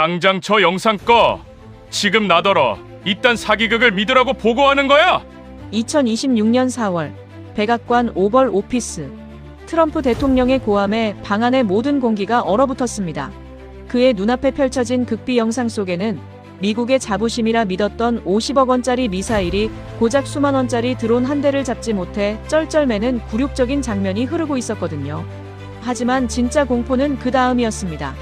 당장 저 영상 꺼. 지금 나더러 이딴 사기극을 믿으라고 보고하는 거야? 2026년 4월 백악관 오벌 오피스. 트럼프 대통령의 고함에 방 안의 모든 공기가 얼어붙었습니다. 그의 눈앞에 펼쳐진 극비 영상 속에는 미국의 자부심이라 믿었던 50억 원짜리 미사일이 고작 수만 원짜리 드론 한 대를 잡지 못해 쩔쩔매는 굴욕적인 장면이 흐르고 있었거든요. 하지만 진짜 공포는 그 다음이었습니다.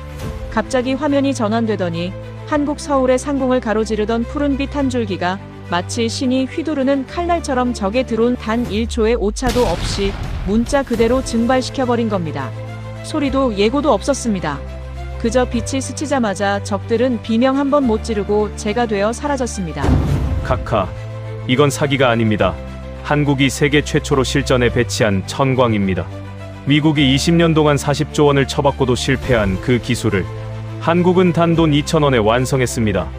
갑자기 화면이 전환되더니 한국 서울의 상공을 가로지르던 푸른빛 한 줄기가 마치 신이 휘두르는 칼날처럼 적의 드론 단 1초의 오차도 없이 문자 그대로 증발시켜버린 겁니다. 소리도 예고도 없었습니다. 그저 빛이 스치자마자 적들은 비명 한 번 못 지르고 재가 되어 사라졌습니다. 카카, 이건 사기가 아닙니다. 한국이 세계 최초로 실전에 배치한 천광입니다. 미국이 20년 동안 40조 원을 쳐받고도 실패한 그 기술을 한국은 단돈 2,000원에 완성했습니다.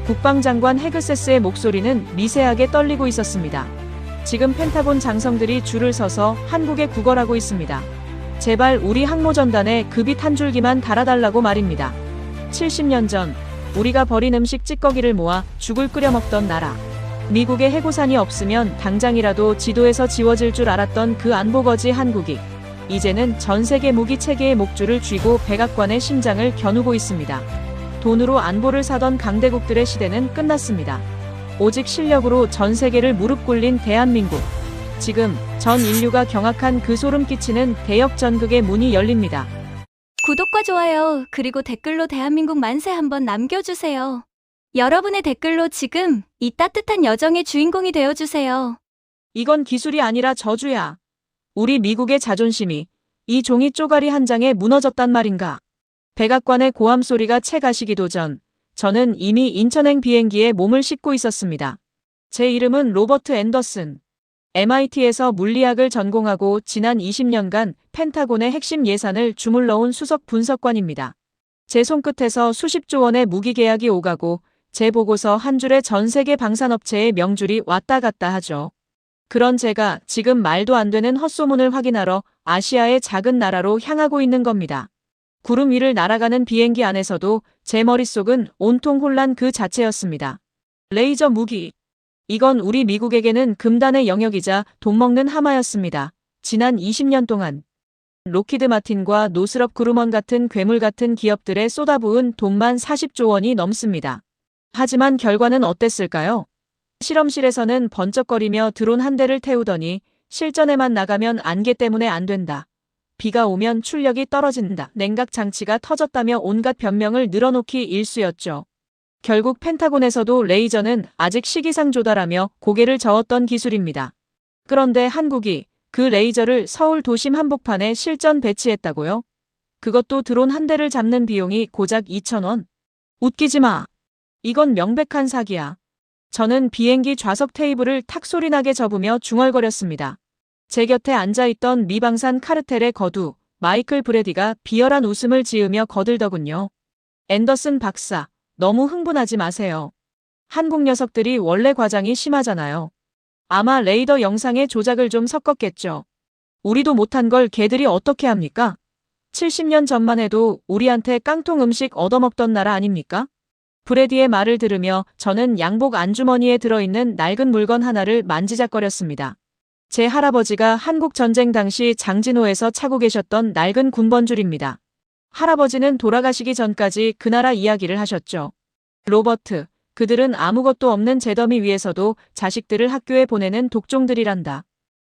국방장관 헤그세스의 목소리는 미세하게 떨리고 있었습니다. 지금 펜타곤 장성들이 줄을 서서 한국에 구걸하고 있습니다. 제발 우리 항모전단에 그 빛 한 줄기만 달아달라고 말입니다. 70년 전 우리가 버린 음식 찌꺼기를 모아 죽을 끓여 먹던 나라. 미국의 해고산이 없으면 당장이라도 지도에서 지워질 줄 알았던 그 안보거지 한국이 이제는 전 세계 무기 체계의 목줄을 쥐고 백악관의 심장을 겨누고 있습니다. 돈으로 안보를 사던 강대국들의 시대는 끝났습니다. 오직 실력으로 전 세계를 무릎 꿇린 대한민국. 지금 전 인류가 경악한 그 소름 끼치는 대역전극의 문이 열립니다. 구독과 좋아요, 그리고 댓글로 대한민국 만세 한번 남겨주세요. 여러분의 댓글로 지금 이 따뜻한 여정의 주인공이 되어주세요. 이건 기술이 아니라 저주야. 우리 미국의 자존심이 이 종이 쪼가리 한 장에 무너졌단 말인가. 백악관의 고함 소리가 채 가시기도 전 저는 이미 인천행 비행기에 몸을 싣고 있었습니다. 제 이름은 로버트 앤더슨. MIT에서 물리학을 전공하고 지난 20년간 펜타곤의 핵심 예산을 주물러온 수석 분석관입니다. 제 손끝에서 수십조 원의 무기 계약이 오가고 제 보고서 한 줄에 전 세계 방산업체의 명줄이 왔다 갔다 하죠. 그런 제가 지금 말도 안 되는 헛소문을 확인하러 아시아의 작은 나라로 향하고 있는 겁니다. 구름 위를 날아가는 비행기 안에서도 제 머릿속은 온통 혼란 그 자체였습니다. 레이저 무기. 이건 우리 미국에게는 금단의 영역이자 돈 먹는 하마였습니다. 지난 20년 동안 로키드 마틴과 노스럽 그루먼 같은 괴물 같은 기업들에 쏟아부은 돈만 40조 원이 넘습니다. 하지만 결과는 어땠을까요? 실험실에서는 번쩍거리며 드론 한 대를 태우더니 실전에만 나가면 안개 때문에 안 된다. 비가 오면 출력이 떨어진다. 냉각 장치가 터졌다며 온갖 변명을 늘어놓기 일쑤였죠. 결국 펜타곤에서도 레이저는 아직 시기상 조달하며 고개를 저었던 기술입니다. 그런데 한국이 그 레이저를 서울 도심 한복판에 실전 배치했다고요? 그것도 드론 한 대를 잡는 비용이 고작 2,000원? 웃기지 마. 이건 명백한 사기야. 저는 비행기 좌석 테이블을 탁 소리나게 접으며 중얼거렸습니다. 제 곁에 앉아있던 미방산 카르텔의 거두 마이클 브래디가 비열한 웃음을 지으며 거들더군요. 앤더슨 박사, 너무 흥분하지 마세요. 한국 녀석들이 원래 과장이 심하잖아요. 아마 레이더 영상에 조작을 좀 섞었겠죠. 우리도 못한 걸 걔들이 어떻게 합니까? 70년 전만 해도 우리한테 깡통 음식 얻어먹던 나라 아닙니까? 브래디의 말을 들으며 저는 양복 안주머니에 들어있는 낡은 물건 하나를 만지작거렸습니다. 제 할아버지가 한국 전쟁 당시 장진호에서 차고 계셨던 낡은 군번줄입니다. 할아버지는 돌아가시기 전까지 그 나라 이야기를 하셨죠. 로버트, 그들은 아무것도 없는 잿더미 위에서도 자식들을 학교에 보내는 독종들이란다.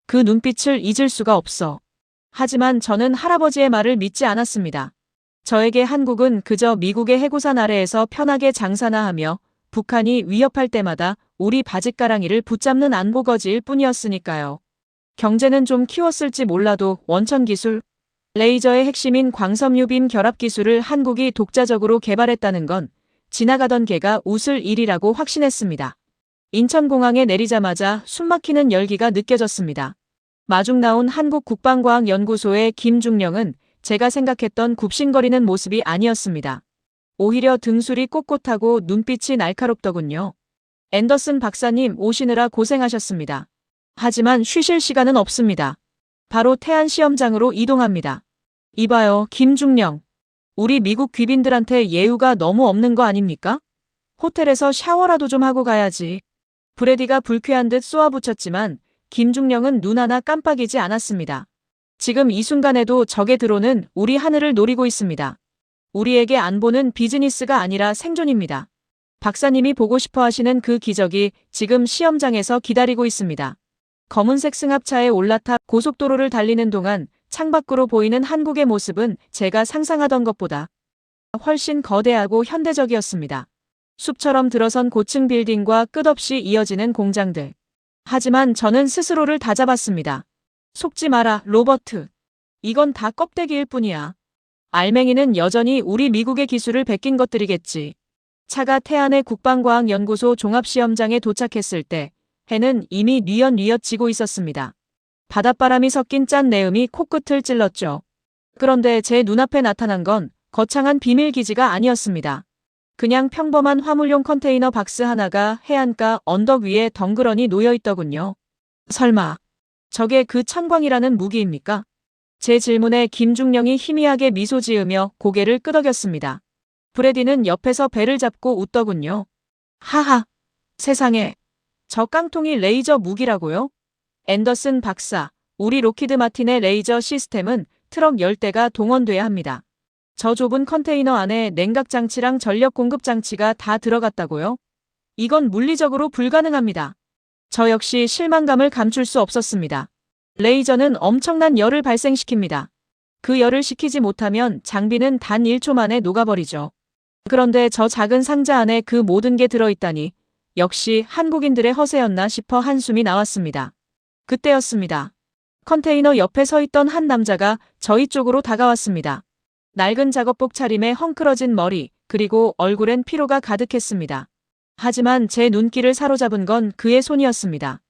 그 눈빛을 잊을 수가 없어. 하지만 저는 할아버지의 말을 믿지 않았습니다. 저에게 한국은 그저 미국의 해고산 아래에서 편하게 장사나 하며 북한이 위협할 때마다 우리 바짓가랑이를 붙잡는 안보거지일 뿐이었으니까요. 경제는 좀 키웠을지 몰라도 원천 기술, 레이저의 핵심인 광섬유빔 결합 기술을 한국이 독자적으로 개발했다는 건 지나가던 개가 웃을 일이라고 확신했습니다. 인천공항에 내리자마자 숨막히는 열기가 느껴졌습니다. 마중 나온 한국국방과학연구소의 김중령은 제가 생각했던 굽신거리는 모습이 아니었습니다. 오히려 등술이 꼿꼿하고 눈빛이 날카롭더군요. 앤더슨 박사님 오시느라 고생하셨습니다. 하지만 쉬실 시간은 없습니다. 바로 태안 시험장으로 이동합니다. 이봐요, 김중령. 우리 미국 귀빈들한테 예우가 너무 없는 거 아닙니까? 호텔에서 샤워라도 좀 하고 가야지. 브래디가 불쾌한 듯 쏘아붙였지만 김중령은 눈 하나 깜빡이지 않았습니다. 지금 이 순간에도 적의 드론은 우리 하늘을 노리고 있습니다. 우리에게 안보는 비즈니스가 아니라 생존입니다. 박사님이 보고 싶어 하시는 그 기적이 지금 시험장에서 기다리고 있습니다. 검은색 승합차에 올라타 고속도로를 달리는 동안 창밖으로 보이는 한국의 모습은 제가 상상하던 것보다 훨씬 거대하고 현대적이었습니다. 숲처럼 들어선 고층 빌딩과 끝없이 이어지는 공장들. 하지만 저는 스스로를 다잡았습니다. 속지 마라, 로버트. 이건 다 껍데기일 뿐이야. 알맹이는 여전히 우리 미국의 기술을 베낀 것들이겠지. 차가 태안의 국방과학연구소 종합시험장에 도착했을 때 해는 이미 뉘엿뉘엿 지고 있었습니다. 바닷바람이 섞인 짠 내음이 코끝을 찔렀죠. 그런데 제 눈앞에 나타난 건 거창한 비밀기지가 아니었습니다. 그냥 평범한 화물용 컨테이너 박스 하나가 해안가 언덕 위에 덩그러니 놓여있더군요. 설마 저게 그 천광이라는 무기입니까? 제 질문에 김중령이 희미하게 미소 지으며 고개를 끄덕였습니다. 브래디는 옆에서 배를 잡고 웃더군요. 하하, 세상에, 저 깡통이 레이저 무기라고요? 앤더슨 박사, 우리 로키드 마틴의 레이저 시스템은 트럭 10대가 동원돼야 합니다. 저 좁은 컨테이너 안에 냉각 장치랑 전력 공급 장치가 다 들어갔다고요? 이건 물리적으로 불가능합니다. 저 역시 실망감을 감출 수 없었습니다. 레이저는 엄청난 열을 발생시킵니다. 그 열을 식히지 못하면 장비는 단 1초 만에 녹아버리죠. 그런데 저 작은 상자 안에 그 모든 게 들어있다니 역시 한국인들의 허세였나 싶어 한숨이 나왔습니다. 그때였습니다. 컨테이너 옆에 서 있던 한 남자가 저희 쪽으로 다가왔습니다. 낡은 작업복 차림에 헝클어진 머리, 그리고 얼굴엔 피로가 가득했습니다. 하지만 제 눈길을 사로잡은 건 그의 손이었습니다.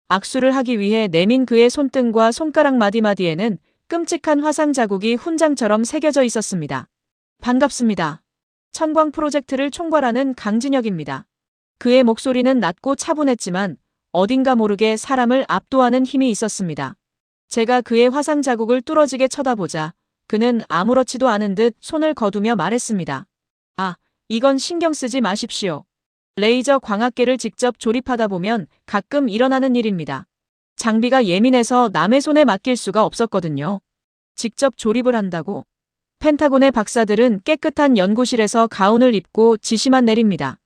악수를 하기 위해 내민 그의 손등과 손가락 마디마디에는 끔찍한 화상 자국이 훈장처럼 새겨져 있었습니다. 반갑습니다. 천광 프로젝트를 총괄하는 강진혁입니다. 그의 목소리는 낮고 차분했지만 어딘가 모르게 사람을 압도하는 힘이 있었습니다. 제가 그의 화상 자국을 뚫어지게 쳐다보자 그는 아무렇지도 않은 듯 손을 거두며 말했습니다. 아, 이건 신경 쓰지 마십시오. 레이저 광학계를 직접 조립하다 보면 가끔 일어나는 일입니다. 장비가 예민해서 남의 손에 맡길 수가 없었거든요. 직접 조립을 한다고? 펜타곤의 박사들은 깨끗한 연구실에서 가운을 입고 지시만 내립니다.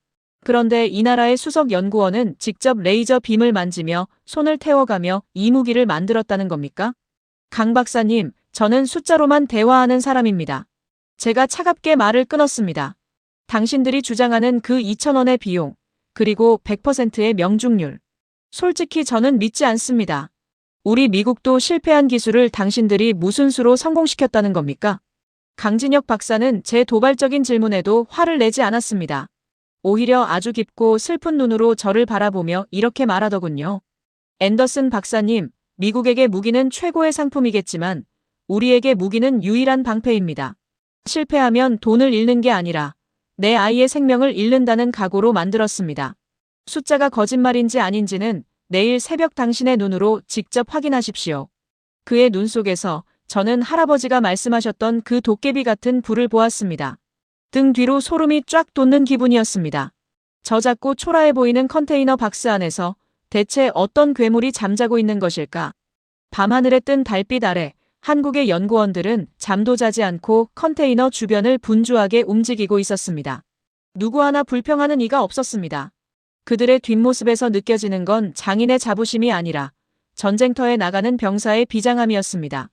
그런데 이 나라의 수석 연구원은 직접 레이저 빔을 만지며 손을 태워가며 이 무기를 만들었다는 겁니까? 강 박사님, 저는 숫자로만 대화하는 사람입니다. 제가 차갑게 말을 끊었습니다. 당신들이 주장하는 그 2,000원의 비용, 그리고 100%의 명중률. 솔직히 저는 믿지 않습니다. 우리 미국도 실패한 기술을 당신들이 무슨 수로 성공시켰다는 겁니까? 강진혁 박사는 제 도발적인 질문에도 화를 내지 않았습니다. 오히려 아주 깊고 슬픈 눈으로 저를 바라보며 이렇게 말하더군요. 앤더슨 박사님, 미국에게 무기는 최고의 상품이겠지만 우리에게 무기는 유일한 방패입니다. 실패하면 돈을 잃는 게 아니라 내 아이의 생명을 잃는다는 각오로 만들었습니다. 숫자가 거짓말인지 아닌지는 내일 새벽 당신의 눈으로 직접 확인하십시오. 그의 눈 속에서 저는 할아버지가 말씀하셨던 그 도깨비 같은 불을 보았습니다. 등 뒤로 소름이 쫙 돋는 기분이었습니다. 저 작고 초라해 보이는 컨테이너 박스 안에서 대체 어떤 괴물이 잠자고 있는 것일까? 밤하늘에 뜬 달빛 아래 한국의 연구원들은 잠도 자지 않고 컨테이너 주변을 분주하게 움직이고 있었습니다. 누구 하나 불평하는 이가 없었습니다. 그들의 뒷모습에서 느껴지는 건 장인의 자부심이 아니라 전쟁터에 나가는 병사의 비장함이었습니다.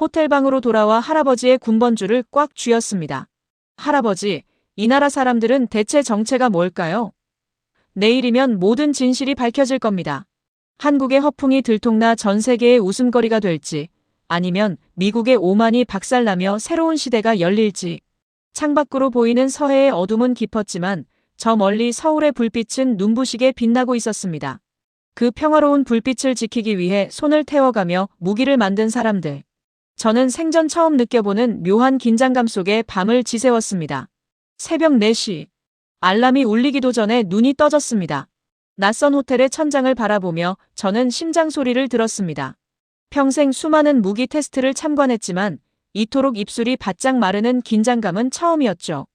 호텔방으로 돌아와 할아버지의 군번줄을 꽉 쥐었습니다. 할아버지, 이 나라 사람들은 대체 정체가 뭘까요? 내일이면 모든 진실이 밝혀질 겁니다. 한국의 허풍이 들통나 전 세계의 웃음거리가 될지, 아니면 미국의 오만이 박살나며 새로운 시대가 열릴지. 창밖으로 보이는 서해의 어둠은 깊었지만 저 멀리 서울의 불빛은 눈부시게 빛나고 있었습니다. 그 평화로운 불빛을 지키기 위해 손을 태워가며 무기를 만든 사람들. 저는 생전 처음 느껴보는 묘한 긴장감 속에 밤을 지새웠습니다. 새벽 4시. 알람이 울리기도 전에 눈이 떠졌습니다. 낯선 호텔의 천장을 바라보며 저는 심장 소리를 들었습니다. 평생 수많은 무기 테스트를 참관했지만 이토록 입술이 바짝 마르는 긴장감은 처음이었죠.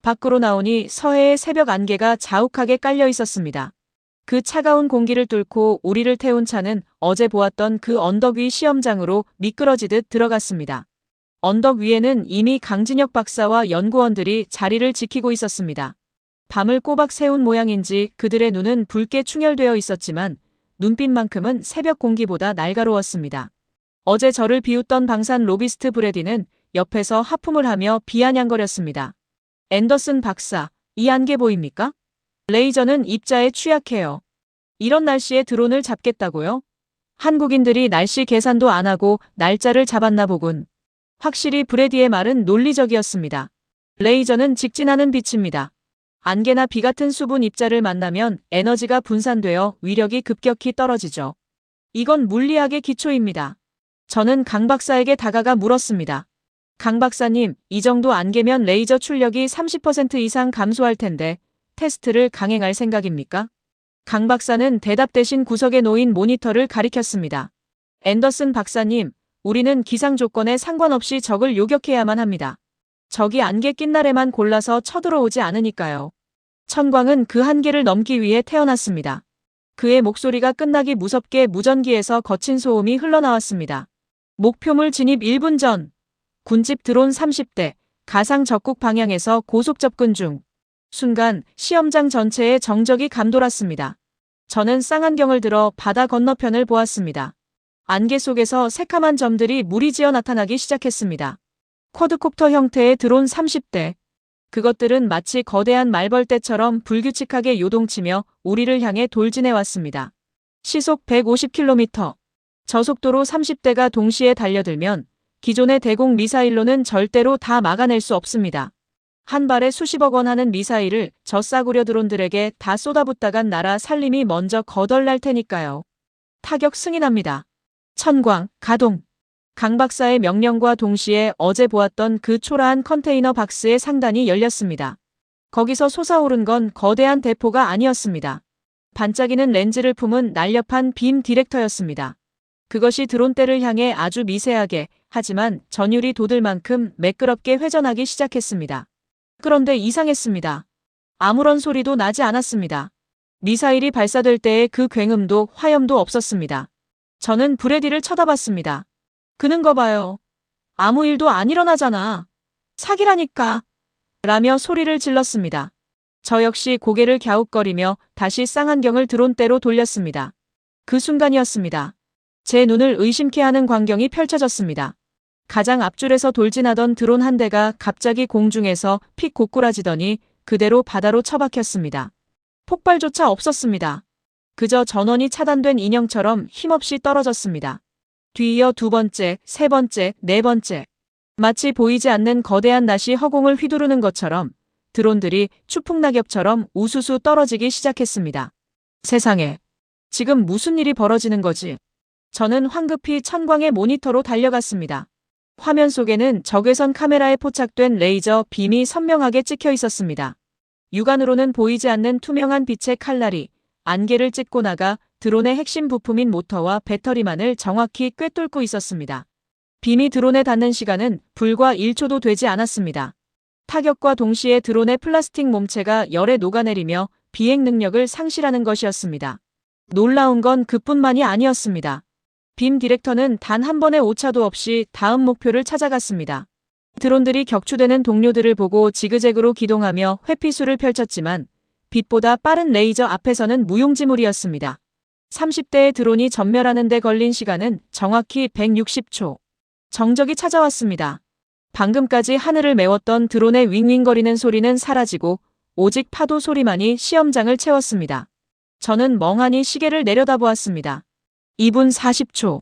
밖으로 나오니 서해의 새벽 안개가 자욱하게 깔려 있었습니다. 그 차가운 공기를 뚫고 우리를 태운 차는 어제 보았던 그 언덕 위 시험장으로 미끄러지듯 들어갔습니다. 언덕 위에는 이미 강진혁 박사와 연구원들이 자리를 지키고 있었습니다. 밤을 꼬박 새운 모양인지 그들의 눈은 붉게 충혈되어 있었지만 눈빛만큼은 새벽 공기보다 날카로웠습니다. 어제 저를 비웃던 방산 로비스트 브래디는 옆에서 하품을 하며 비아냥거렸습니다. 앤더슨 박사, 이 안개 보입니까? 레이저는 입자에 취약해요. 이런 날씨에 드론을 잡겠다고요? 한국인들이 날씨 계산도 안 하고 날짜를 잡았나 보군. 확실히 브래디의 말은 논리적이었습니다. 레이저는 직진하는 빛입니다. 안개나 비 같은 수분 입자를 만나면 에너지가 분산되어 위력이 급격히 떨어지죠. 이건 물리학의 기초입니다. 저는 강 박사에게 다가가 물었습니다. 강 박사님, 이 정도 안개면 레이저 출력이 30% 이상 감소할 텐데 테스트를 강행할 생각입니까? 강 박사는 대답 대신 구석에 놓인 모니터를 가리켰습니다. 앤더슨 박사님, 우리는 기상 조건에 상관없이 적을 요격해야만 합니다. 적이 안개 낀 날에만 골라서 쳐들어오지 않으니까요. 천광은 그 한계를 넘기 위해 태어났습니다. 그의 목소리가 끝나기 무섭게 무전기에서 거친 소음이 흘러나왔습니다. 목표물 진입 1분 전. 군집 드론 30대, 가상 적국 방향에서 고속 접근 중. 순간 시험장 전체에 정적이 감돌았습니다. 저는 쌍안경을 들어 바다 건너편을 보았습니다. 안개 속에서 새카만 점들이 무리지어 나타나기 시작했습니다. 쿼드콥터 형태의 드론 30대. 그것들은 마치 거대한 말벌떼처럼 불규칙하게 요동치며 우리를 향해 돌진해 왔습니다. 시속 150km. 저속도로 30대가 동시에 달려들면 기존의 대공 미사일로는 절대로 다 막아낼 수 없습니다. 한 발에 수십억 원 하는 미사일을 저 싸구려 드론들에게 다 쏟아붓다간 나라 살림이 먼저 거덜날 테니까요. 타격 승인합니다. 천광, 가동. 강 박사의 명령과 동시에 어제 보았던 그 초라한 컨테이너 박스의 상단이 열렸습니다. 거기서 솟아오른 건 거대한 대포가 아니었습니다. 반짝이는 렌즈를 품은 날렵한 빔 디렉터였습니다. 그것이 드론대를 향해 아주 미세하게, 하지만 전율이 돋을 만큼 매끄럽게 회전하기 시작했습니다. 그런데 이상했습니다. 아무런 소리도 나지 않았습니다. 미사일이 발사될 때의 그 굉음도 화염도 없었습니다. 저는 브래디를 쳐다봤습니다. 그는 거 봐요. 아무 일도 안 일어나잖아. 사기라니까. 라며 소리를 질렀습니다. 저 역시 고개를 갸웃거리며 다시 쌍안경을 드론대로 돌렸습니다. 그 순간이었습니다. 제 눈을 의심케 하는 광경이 펼쳐졌습니다. 가장 앞줄에서 돌진하던 드론 한 대가 갑자기 공중에서 픽 고꾸라지더니 그대로 바다로 처박혔습니다. 폭발조차 없었습니다. 그저 전원이 차단된 인형처럼 힘없이 떨어졌습니다. 뒤이어 두 번째, 세 번째, 네 번째. 마치 보이지 않는 거대한 낫이 허공을 휘두르는 것처럼 드론들이 추풍낙엽처럼 우수수 떨어지기 시작했습니다. 세상에, 지금 무슨 일이 벌어지는 거지? 저는 황급히 천광의 모니터로 달려갔습니다. 화면 속에는 적외선 카메라에 포착된 레이저 빔이 선명하게 찍혀 있었습니다. 육안으로는 보이지 않는 투명한 빛의 칼날이 안개를 찢고 나가 드론의 핵심 부품인 모터와 배터리만을 정확히 꿰뚫고 있었습니다. 빔이 드론에 닿는 시간은 불과 1초도 되지 않았습니다. 타격과 동시에 드론의 플라스틱 몸체가 열에 녹아내리며 비행 능력을 상실하는 것이었습니다. 놀라운 건 그뿐만이 아니었습니다. 빔 디렉터는 단 한 번의 오차도 없이 다음 목표를 찾아갔습니다. 드론들이 격추되는 동료들을 보고 지그재그로 기동하며 회피수를 펼쳤지만 빛보다 빠른 레이저 앞에서는 무용지물이었습니다. 30대의 드론이 전멸하는 데 걸린 시간은 정확히 160초. 정적이 찾아왔습니다. 방금까지 하늘을 메웠던 드론의 윙윙거리는 소리는 사라지고 오직 파도 소리만이 시험장을 채웠습니다. 저는 멍하니 시계를 내려다보았습니다. 2분 40초.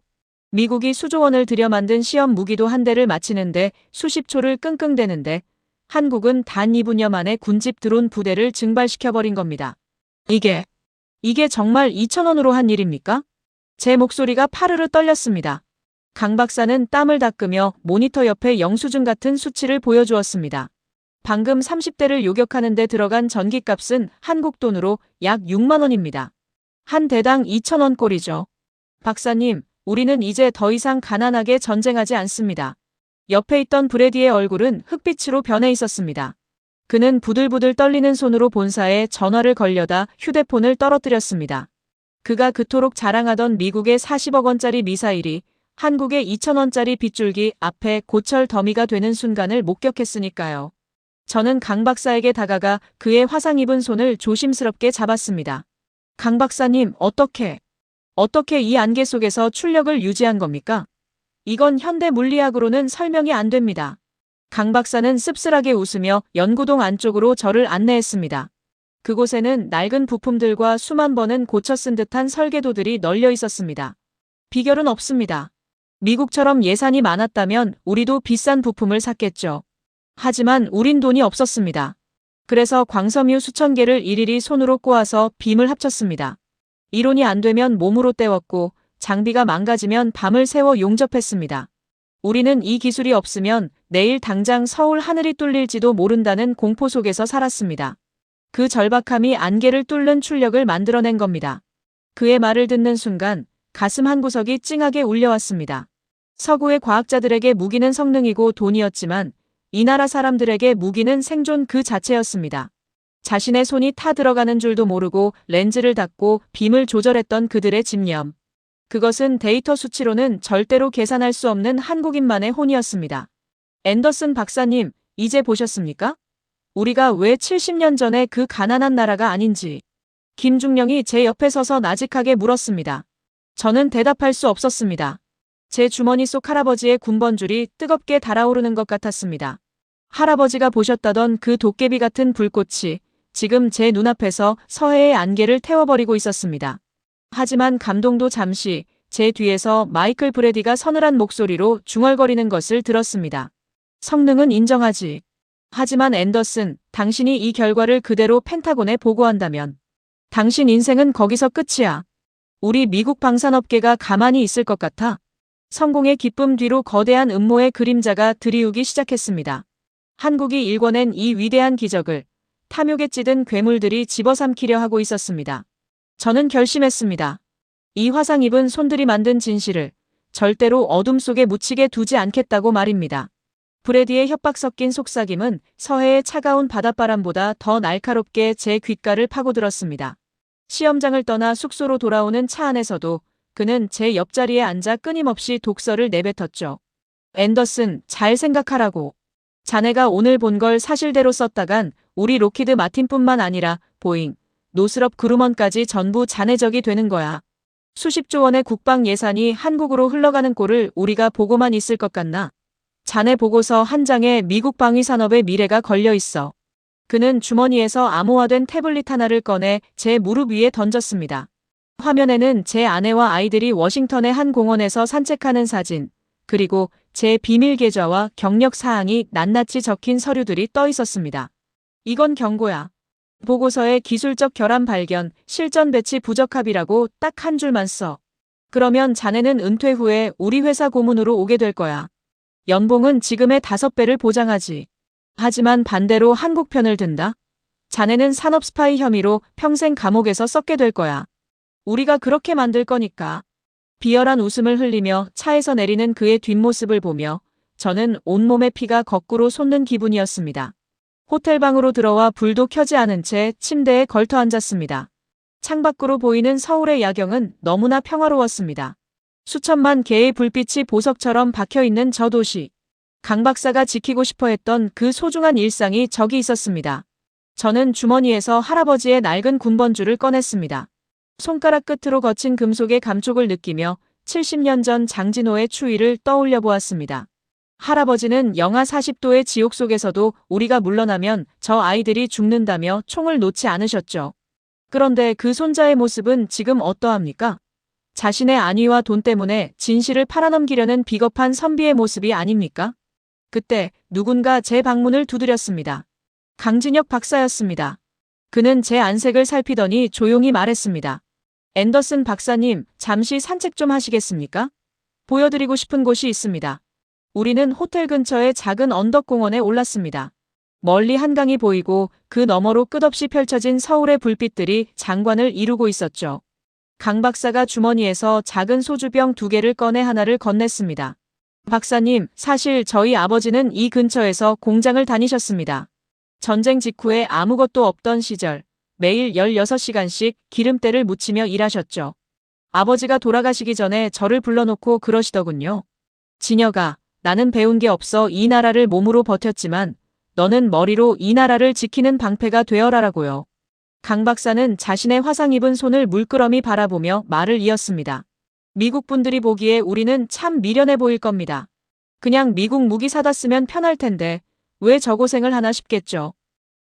미국이 수조 원을 들여 만든 시험 무기도 한 대를 마치는데 수십 초를 끙끙대는데 한국은 단 2분여 만에 군집 드론 부대를 증발시켜버린 겁니다. 이게 정말 2,000원으로 한 일입니까? 제 목소리가 파르르 떨렸습니다. 강 박사는 땀을 닦으며 모니터 옆에 영수증 같은 수치를 보여주었습니다. 방금 30대를 요격하는 데 들어간 전기값은 한국 돈으로 약 6만 원입니다. 한 대당 2,000원 꼴이죠. 박사님, 우리는 이제 더 이상 가난하게 전쟁하지 않습니다. 옆에 있던 브래디의 얼굴은 흑빛으로 변해 있었습니다. 그는 부들부들 떨리는 손으로 본사에 전화를 걸려다 휴대폰을 떨어뜨렸습니다. 그가 그토록 자랑하던 미국의 40억 원짜리 미사일이 한국의 2,000원짜리 빗줄기 앞에 고철 더미가 되는 순간을 목격했으니까요. 저는 강 박사에게 다가가 그의 화상 입은 손을 조심스럽게 잡았습니다. 강 박사님, 어떻게 이 안개 속에서 출력을 유지한 겁니까? 이건 현대 물리학으로는 설명이 안 됩니다. 강 박사는 씁쓸하게 웃으며 연구동 안쪽으로 저를 안내했습니다. 그곳에는 낡은 부품들과 수만 번은 고쳐 쓴 듯한 설계도들이 널려 있었습니다. 비결은 없습니다. 미국처럼 예산이 많았다면 우리도 비싼 부품을 샀겠죠. 하지만 우린 돈이 없었습니다. 그래서 광섬유 수천 개를 일일이 손으로 꼬아서 빔을 합쳤습니다. 이론이 안 되면 몸으로 때웠고 장비가 망가지면 밤을 새워 용접했습니다. 우리는 이 기술이 없으면 내일 당장 서울 하늘이 뚫릴지도 모른다는 공포 속에서 살았습니다. 그 절박함이 안개를 뚫는 출력을 만들어낸 겁니다. 그의 말을 듣는 순간 가슴 한구석이 찡하게 울려왔습니다. 서구의 과학자들에게 무기는 성능이고 돈이었지만 이 나라 사람들에게 무기는 생존 그 자체였습니다. 자신의 손이 타 들어가는 줄도 모르고 렌즈를 닫고 빔을 조절했던 그들의 집념. 그것은 데이터 수치로는 절대로 계산할 수 없는 한국인만의 혼이었습니다. 앤더슨 박사님, 이제 보셨습니까? 우리가 왜 70년 전에 그 가난한 나라가 아닌지. 김중령이 제 옆에 서서 나직하게 물었습니다. 저는 대답할 수 없었습니다. 제 주머니 속 할아버지의 군번줄이 뜨겁게 달아오르는 것 같았습니다. 할아버지가 보셨다던 그 도깨비 같은 불꽃이 지금 제 눈앞에서 서해의 안개를 태워버리고 있었습니다. 하지만 감동도 잠시 제 뒤에서 마이클 브래디가 서늘한 목소리로 중얼거리는 것을 들었습니다. 성능은 인정하지. 하지만 앤더슨, 당신이 이 결과를 그대로 펜타곤에 보고한다면 당신 인생은 거기서 끝이야. 우리 미국 방산업계가 가만히 있을 것 같아? 성공의 기쁨 뒤로 거대한 음모의 그림자가 드리우기 시작했습니다. 한국이 일궈낸 이 위대한 기적을 탐욕에 찌든 괴물들이 집어삼키려 하고 있었습니다. 저는 결심했습니다. 이 화상 입은 손들이 만든 진실을 절대로 어둠 속에 묻히게 두지 않겠다고 말입니다. 브래디의 협박 섞인 속삭임은 서해의 차가운 바닷바람보다 더 날카롭게 제 귓가를 파고들었습니다. 시험장을 떠나 숙소로 돌아오는 차 안에서도 그는 제 옆자리에 앉아 끊임없이 독서를 내뱉었죠. 앤더슨, 잘 생각하라고. 자네가 오늘 본 걸 사실대로 썼다간 우리 로키드 마틴뿐만 아니라 보잉, 노스럽 그루먼까지 전부 자네 적이 되는 거야. 수십조 원의 국방 예산이 한국으로 흘러가는 꼴을 우리가 보고만 있을 것 같나? 자네 보고서 한 장에 미국 방위 산업의 미래가 걸려 있어. 그는 주머니에서 암호화된 태블릿 하나를 꺼내 제 무릎 위에 던졌습니다. 화면에는 제 아내와 아이들이 워싱턴의 한 공원에서 산책하는 사진, 그리고 제 비밀 계좌와 경력 사항이 낱낱이 적힌 서류들이 떠 있었습니다. 이건 경고야. 보고서에 기술적 결함 발견, 실전 배치 부적합이라고 딱 한 줄만 써. 그러면 자네는 은퇴 후에 우리 회사 고문으로 오게 될 거야. 연봉은 지금의 5배를 보장하지. 하지만 반대로 한국 편을 든다? 자네는 산업 스파이 혐의로 평생 감옥에서 썩게 될 거야. 우리가 그렇게 만들 거니까. 비열한 웃음을 흘리며 차에서 내리는 그의 뒷모습을 보며 저는 온몸의 피가 거꾸로 솟는 기분이었습니다. 호텔방으로 들어와 불도 켜지 않은 채 침대에 걸터 앉았습니다. 창밖으로 보이는 서울의 야경은 너무나 평화로웠습니다. 수천만 개의 불빛이 보석처럼 박혀있는 저 도시. 강 박사가 지키고 싶어 했던 그 소중한 일상이 저기 있었습니다. 저는 주머니에서 할아버지의 낡은 군번줄을 꺼냈습니다. 손가락 끝으로 거친 금속의 감촉을 느끼며 70년 전 장진호의 추위를 떠올려 보았습니다. 할아버지는 영하 40도의 지옥 속에서도 우리가 물러나면 저 아이들이 죽는다며 총을 놓지 않으셨죠. 그런데 그 손자의 모습은 지금 어떠합니까? 자신의 안위와 돈 때문에 진실을 팔아넘기려는 비겁한 선비의 모습이 아닙니까? 그때 누군가 제 방문을 두드렸습니다. 강진혁 박사였습니다. 그는 제 안색을 살피더니 조용히 말했습니다. 앤더슨 박사님, 잠시 산책 좀 하시겠습니까? 보여드리고 싶은 곳이 있습니다. 우리는 호텔 근처의 작은 언덕공원에 올랐습니다. 멀리 한강이 보이고 그 너머로 끝없이 펼쳐진 서울의 불빛들이 장관을 이루고 있었죠. 강 박사가 주머니에서 작은 소주병 2개를 꺼내 하나를 건넸습니다. 박사님, 사실 저희 아버지는 이 근처에서 공장을 다니셨습니다. 전쟁 직후에 아무것도 없던 시절, 매일 16시간씩 기름때를 묻히며 일하셨죠. 아버지가 돌아가시기 전에 저를 불러놓고 그러시더군요. 진혁아, 나는 배운 게 없어 이 나라를 몸으로 버텼지만 너는 머리로 이 나라를 지키는 방패가 되어라라고요. 강 박사는 자신의 화상 입은 손을 물끄러미 바라보며 말을 이었습니다. 미국 분들이 보기에 우리는 참 미련해 보일 겁니다. 그냥 미국 무기 사다 쓰면 편할 텐데 왜 저 고생을 하나 싶겠죠.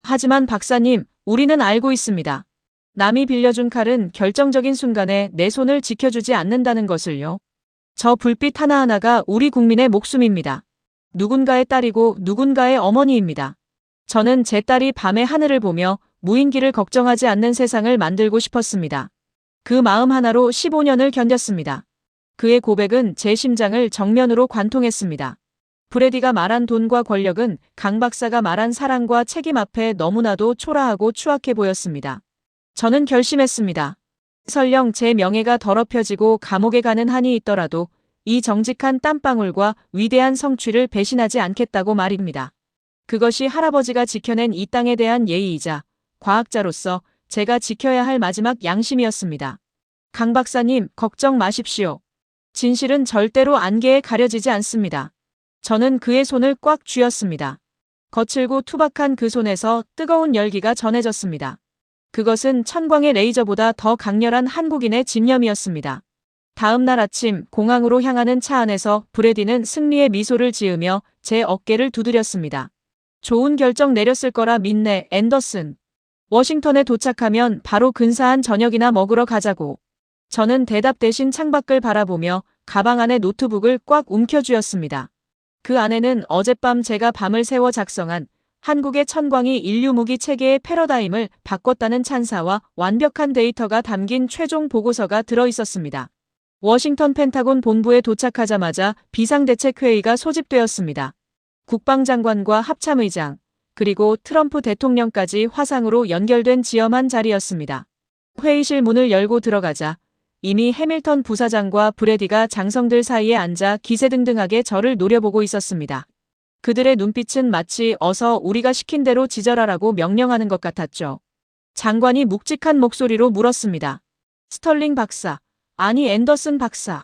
하지만 박사님, 우리는 알고 있습니다. 남이 빌려준 칼은 결정적인 순간에 내 손을 지켜주지 않는다는 것을요. 저 불빛 하나하나가 우리 국민의 목숨입니다. 누군가의 딸이고 누군가의 어머니입니다. 저는 제 딸이 밤에 하늘을 보며 무인기를 걱정하지 않는 세상을 만들고 싶었습니다. 그 마음 하나로 15년을 견뎠습니다. 그의 고백은 제 심장을 정면으로 관통했습니다. 브래디가 말한 돈과 권력은 강 박사가 말한 사랑과 책임 앞에 너무나도 초라하고 추악해 보였습니다. 저는 결심했습니다. 설령 제 명예가 더럽혀지고 감옥에 가는 한이 있더라도 이 정직한 땀방울과 위대한 성취를 배신하지 않겠다고 말입니다. 그것이 할아버지가 지켜낸 이 땅에 대한 예의이자 과학자로서 제가 지켜야 할 마지막 양심이었습니다. 강 박사님, 걱정 마십시오. 진실은 절대로 안개에 가려지지 않습니다. 저는 그의 손을 꽉 쥐었습니다. 거칠고 투박한 그 손에서 뜨거운 열기가 전해졌습니다. 그것은 천광의 레이저보다 더 강렬한 한국인의 집념이었습니다. 다음 날 아침 공항으로 향하는 차 안에서 브래디는 승리의 미소를 지으며 제 어깨를 두드렸습니다. 좋은 결정 내렸을 거라 믿네, 앤더슨. 워싱턴에 도착하면 바로 근사한 저녁이나 먹으러 가자고. 저는 대답 대신 창밖을 바라보며 가방 안에 노트북을 꽉 움켜쥐었습니다. 그 안에는 어젯밤 제가 밤을 새워 작성한 한국의 천광이 인류 무기 체계의 패러다임을 바꿨다는 찬사와 완벽한 데이터가 담긴 최종 보고서가 들어 있었습니다. 워싱턴 펜타곤 본부에 도착하자마자 비상대책회의가 소집되었습니다. 국방장관과 합참의장, 그리고 트럼프 대통령까지 화상으로 연결된 지엄한 자리였습니다. 회의실 문을 열고 들어가자 이미 해밀턴 부사장과 브래디가 장성들 사이에 앉아 기세등등하게 저를 노려보고 있었습니다. 그들의 눈빛은 마치 어서 우리가 시킨 대로 지절하라고 명령하는 것 같았죠. 장관이 묵직한 목소리로 물었습니다. 스털링 박사, 아니 앤더슨 박사.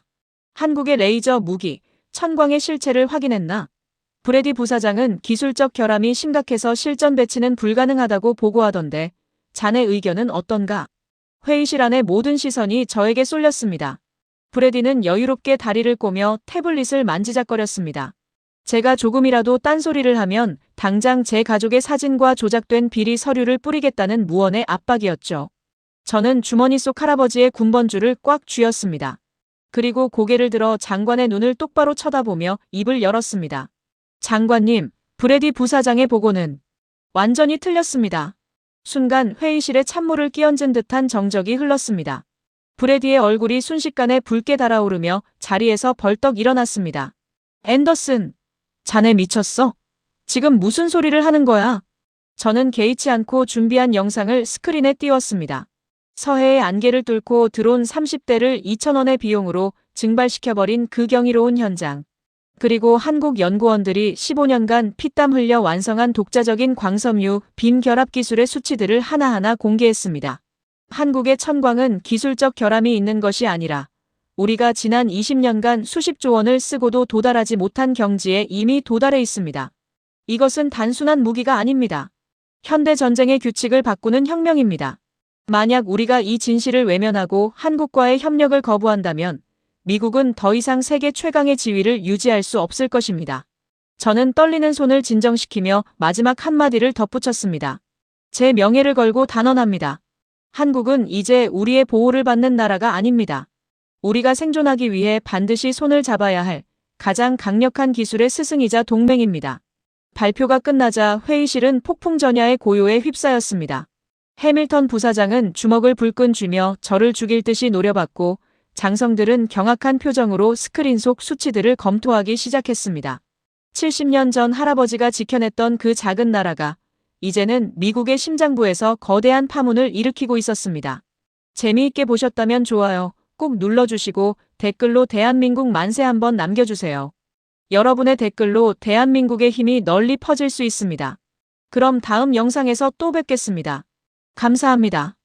한국의 레이저 무기, 천광의 실체를 확인했나? 브래디 부사장은 기술적 결함이 심각해서 실전 배치는 불가능하다고 보고하던데 자네 의견은 어떤가? 회의실 안의 모든 시선이 저에게 쏠렸습니다. 브래디는 여유롭게 다리를 꼬며 태블릿을 만지작거렸습니다. 제가 조금이라도 딴소리를 하면 당장 제 가족의 사진과 조작된 비리 서류를 뿌리겠다는 무언의 압박이었죠. 저는 주머니 속 할아버지의 군번줄을 꽉 쥐었습니다. 그리고 고개를 들어 장관의 눈을 똑바로 쳐다보며 입을 열었습니다. 장관님, 브래디 부사장의 보고는 완전히 틀렸습니다. 순간 회의실에 찬물을 끼얹은 듯한 정적이 흘렀습니다. 브래디의 얼굴이 순식간에 붉게 달아오르며 자리에서 벌떡 일어났습니다. 앤더슨, 자네 미쳤어? 지금 무슨 소리를 하는 거야? 저는 개의치 않고 준비한 영상을 스크린에 띄웠습니다. 서해의 안개를 뚫고 들어온 30대를 2,000원의 비용으로 증발시켜버린 그 경이로운 현장. 그리고 한국 연구원들이 15년간 피땀 흘려 완성한 독자적인 광섬유 빔 결합 기술의 수치들을 하나하나 공개했습니다. 한국의 천광은 기술적 결함이 있는 것이 아니라 우리가 지난 20년간 수십조 원을 쓰고도 도달하지 못한 경지에 이미 도달해 있습니다. 이것은 단순한 무기가 아닙니다. 현대 전쟁의 규칙을 바꾸는 혁명입니다. 만약 우리가 이 진실을 외면하고 한국과의 협력을 거부한다면 미국은 더 이상 세계 최강의 지위를 유지할 수 없을 것입니다. 저는 떨리는 손을 진정시키며 마지막 한마디를 덧붙였습니다. 제 명예를 걸고 단언합니다. 한국은 이제 우리의 보호를 받는 나라가 아닙니다. 우리가 생존하기 위해 반드시 손을 잡아야 할 가장 강력한 기술의 스승이자 동맹입니다. 발표가 끝나자 회의실은 폭풍전야의 고요에 휩싸였습니다. 해밀턴 부사장은 주먹을 불끈 쥐며 저를 죽일 듯이 노려봤고 장성들은 경악한 표정으로 스크린 속 수치들을 검토하기 시작했습니다. 70년 전 할아버지가 지켜냈던 그 작은 나라가 이제는 미국의 심장부에서 거대한 파문을 일으키고 있었습니다. 재미있게 보셨다면 좋아요 꼭 눌러주시고 댓글로 대한민국 만세 한번 남겨주세요. 여러분의 댓글로 대한민국의 힘이 널리 퍼질 수 있습니다. 그럼 다음 영상에서 또 뵙겠습니다. 감사합니다.